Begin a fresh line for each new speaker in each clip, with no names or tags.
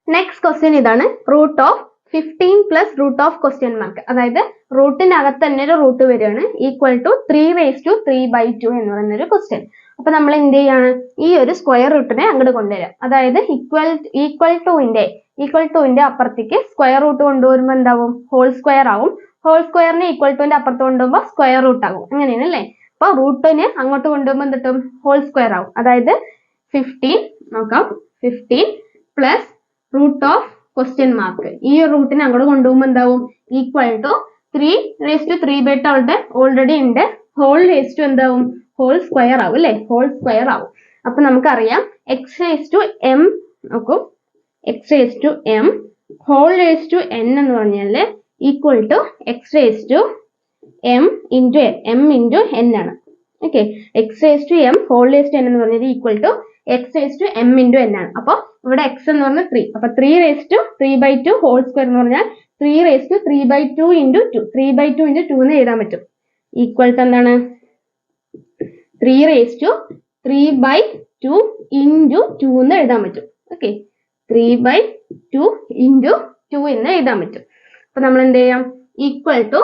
Next question ഇതാണ്, root of 15 plus root of question mark. അതായത് റൂട്ടിനകത്ത് തന്നെ ഒരു റൂട്ട് വരികയാണ്, ഈക്വൽ ടു 3/3/2 എന്ന് പറയുന്ന ഒരു ക്വസ്റ്റ്യൻ. അപ്പൊ നമ്മൾ എന്ത് ചെയ്യാണ്, ഈ ഒരു സ്ക്വയർ റൂട്ടിനെ അങ്ങോട്ട് കൊണ്ടുവരാം. അതായത് ഈക്വൽ ടുവിന്റെ അപ്പുറത്തേക്ക് സ്ക്വയർ റൂട്ട് കൊണ്ടുവരുമ്പോൾ എന്താവും, ഹോൾ സ്ക്വയർ ആവും. ഹോൾ സ്ക്വയറിനെ ഈക്വൽ ടുവിന്റെ അപ്പുറത്ത് കൊണ്ടുപോകുമ്പോൾ സ്ക്വയർ റൂട്ട് ആകും. അങ്ങനെയാണ് അല്ലേ? അപ്പൊ റൂട്ടിനെ അങ്ങോട്ട് കൊണ്ടുപോകുമ്പോൾ എന്തിട്ടും, ഹോൾ സ്ക്വയർ ആവും. അതായത് 15 നോക്കാം, 15 plus root of question mark, ഈ റൂട്ടിനെ അങ്ങോട്ട് കൊണ്ടുപോകുമ്പോൾ എന്താവും, ഈക്വൽ ടു 3/3/2 അവിടെ ഓൾറെഡി ഉണ്ട്, ഹോൾ റേസ് ടു എന്താവും, ഹോൾ സ്ക്വയർ ആവും അല്ലെ, ഹോൾ സ്ക്വയർ ആവും. അപ്പൊ നമുക്കറിയാം x⁻m നോക്കൂ, x⁻m whole raise to n എന്ന് പറഞ്ഞാല് equal to x⁻m into n ആണ്. Okay, x⁻m whole raise to n എന്ന് പറഞ്ഞാൽ equal to x⁻m into n ആണ്. അപ്പൊ ഇവിടെ x എന്ന് പറഞ്ഞാൽ 3, അപ്പൊ 3/3/2 ഹോൾ സ്ക്വയർ എന്ന് പറഞ്ഞാൽ 3/3/2 into 2, 3/2 into 2 എന്ന് എഴുതാൻ പറ്റും. ഈക്വൽ ടു എന്താണ്, 3/3/2 into 2 എന്ന് എഴുതാൻ പറ്റും. ഓക്കെ, 3/2 into 2 എന്ന് എഴുതാൻ പറ്റും. അപ്പൊ നമ്മൾ എന്ത് ചെയ്യാം, ഈക്വൽ ടു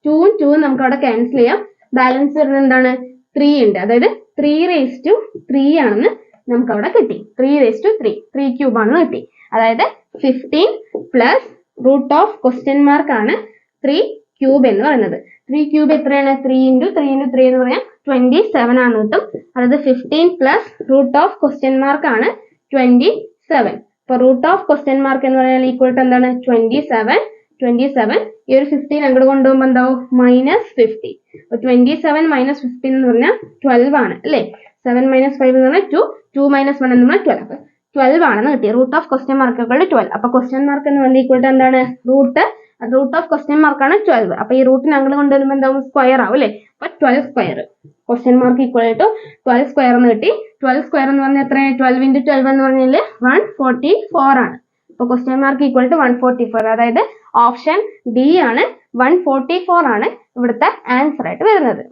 2 നമുക്ക് അവിടെ ക്യാൻസൽ ചെയ്യാം. ബാലൻസ് വരുന്നത് എന്താണ്, 3 ഉണ്ട്. അതായത് 3/3 ആണെന്ന് നമുക്ക് അവിടെ കിട്ടി. 3/3 ക്യൂബ് ആണെന്ന് കിട്ടി. അതായത് 15 plus root of question mark ആണ് 3 ക്യൂബ് എന്ന് പറയുന്നത്. 3 ക്യൂബ് എത്രയാണ്, 3 into 3 into 3 എന്ന് പറഞ്ഞാൽ 27 ആണ് കിട്ടും. അതായത് 15 plus root of question mark ആണ് 27. അപ്പൊ റൂട്ട് ഓഫ് ക്വസ്റ്റ്യൻ മാർക്ക് എന്ന് പറഞ്ഞാൽ ഈക്വൽ ടു എന്താണ്, 27. ഈ ഒരു 15 അങ്ങോട്ട് കൊണ്ടുപോകുമ്പോൾ എന്താവും, -50. അപ്പൊ 27 - 15 എന്ന് പറഞ്ഞാൽ 12 ആണ് അല്ലെ. 7 - 5 എന്ന് പറഞ്ഞാൽ 2, 2 - 1 എന്ന് പറഞ്ഞാൽ 12. അപ്പൊ 12 ആണെന്ന് കിട്ടി. റൂട്ട് ഓഫ് ക്വസ്റ്റ്യൻ മാർക്കുകൾ 12. അപ്പൊ ക്വസ്റ്റ്യൻ മാർക്ക് എന്ന് പറഞ്ഞാൽ ഈക്വൽ ടു എന്താണ്, റൂട്ട് ഓഫ് ക്വസ്റ്റ്യൻ മാർക്കാണ് 12. അപ്പൊ ഈ റൂട്ടിന് അങ്ങോട്ട് കൊണ്ടുവരുമ്പോൾ എന്താവും, സ്ക്വയർ ആവും അല്ലെ. അപ്പൊ 12 square, question mark equal to 12 square എന്ന് കിട്ടി. 12 സ്ക്വയർ എന്ന് പറഞ്ഞാൽ എത്ര, 12 into 12 എന്ന് പറഞ്ഞാൽ 144 ആണ്. അപ്പൊ ക്വസ്റ്റ്യൻ മാർക്ക് ഈക്വൽ ടു 144. അതായത് ഓപ്ഷൻ ഡി ആണ്, 144 ആണ് ഇവിടുത്തെ ആൻസർ ആയിട്ട് വരുന്നത്.